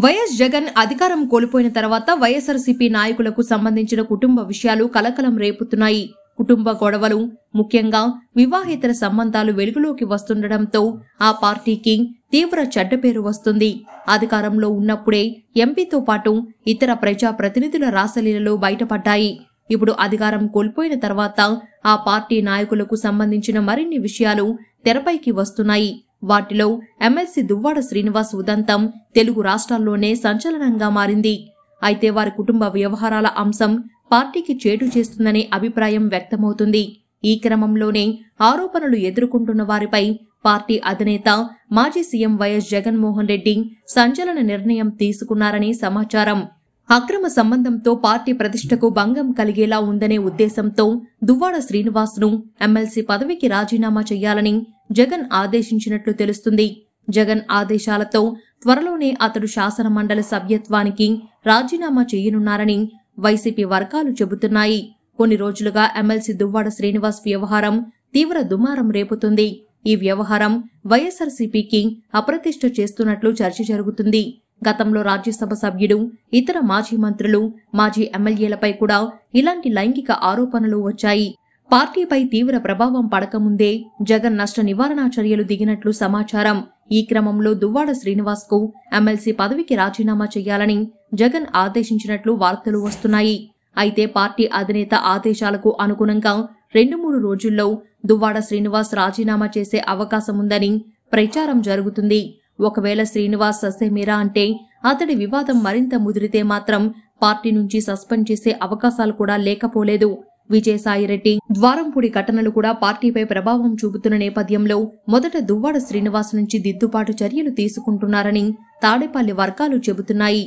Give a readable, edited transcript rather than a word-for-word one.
YS Jagan అధికారం కోల్పోయిన తర్వాత వైఎస్ఆర్సీపీ నాయకులకు సంబంధించిన కుటుంబ విషయాలు కలకలం రేపుతున్నాయి. కుటుంబ గొడవలు, ముఖ్యంగా వివాహేతర సంబంధాలు వెలుగులోకి వస్తుండటంతో ఆ పార్టీకి తీవ్ర చెడ్డ పేరు వస్తుంది. అధికారంలో ఉన్నప్పుడే ఎంపీతో పాటు ఇతర ప్రజా ప్రతినిధుల రాసలీలలో బయటపడ్డాయి. ఇప్పుడు అధికారం కోల్పోయిన తర్వాత ఆ పార్టీ నాయకులకు సంబంధించిన మరిన్ని విషయాలు తెరపైకి వస్తున్నాయి. వాటిలో ఎమ్మెల్సీ దువ్వాడ శ్రీనివాస్ ఉదంతం తెలుగు రాష్ట్రాల్లోనే సంచలనంగా మారింది. అయితే వారి కుటుంబ వ్యవహారాల అంశం పార్టీకి చేటు చేస్తుందనే అభిప్రాయం వ్యక్తమవుతుంది. ఈ క్రమంలోనే ఆరోపణలు ఎదుర్కొంటున్న వారిపై పార్టీ అధినేత మాజీ సీఎం వైఎస్ జగన్మోహన్ రెడ్డి సంచలన నిర్ణయం తీసుకున్నారని సమాచారం. అక్రమ సంబంధంతో పార్టీ ప్రతిష్టకు భంగం కలిగేలా ఉందనే ఉద్దేశంతో దువ్వాడ శ్రీనివాస్ను ఎమ్మెల్సీ పదవికి రాజీనామా చేయాలని జగన్ ఆదేశించినట్లు తెలుస్తుంది. జగన్ ఆదేశాలతో త్వరలోనే అతడు శాసన మండలి సభ్యత్వానికి రాజీనామా చేయనున్నారని వైసీపీ వర్గాలు చెబుతున్నాయి. కొన్ని రోజులుగా ఎమ్మెల్సీ దువ్వాడ శ్రీనివాస్ వ్యవహారం తీవ్ర దుమారం రేపుతుంది. ఈ వ్యవహారం వైఎస్ఆర్సీపీకి అప్రతిష్ట చేస్తున్నట్లు చర్చ జరుగుతుంది. గతంలో రాజ్యసభ సభ్యుడు, ఇతర మాజీ మంత్రులు, మాజీ ఎమ్మెల్యేలపై కూడా ఇలాంటి లైంగిక ఆరోపణలు వచ్చాయి. పార్టీపై తీవ్ర ప్రభావం పడకముందే జగన్ నష్ట నివారణ చర్యలు దిగినట్లు సమాచారం. ఈ క్రమంలో దువ్వాడ శ్రీనివాస్ కు ఎమ్మెల్సీ పదవికి రాజీనామా చేయాలని జగన్ ఆదేశించినట్లు వార్తలు వస్తున్నాయి. అయితే పార్టీ అధినేత ఆదేశాలకు అనుగుణంగా 2-3 రోజుల్లో దువ్వాడ శ్రీనివాస్ రాజీనామా చేసే అవకాశముందని ప్రచారం జరుగుతుంది. ఒకవేళ శ్రీనివాస్ ససేమిరా అంటే అతడి వివాదం మరింత ముదిరితే మాత్రం పార్టీ నుంచి సస్పెండ్ చేసే అవకాశాలు కూడా లేకపోలేదు. విజయసాయిరెడ్డి, ద్వారంపూడి ఘటనలు కూడా పార్టీపై ప్రభావం చూపుతున్న నేపథ్యంలో మొదట దువ్వాడ శ్రీనివాస్ నుంచి దిద్దుబాటు చర్యలు తీసుకుంటున్నారని తాడేపల్లి వర్గాలు చెబుతున్నాయి.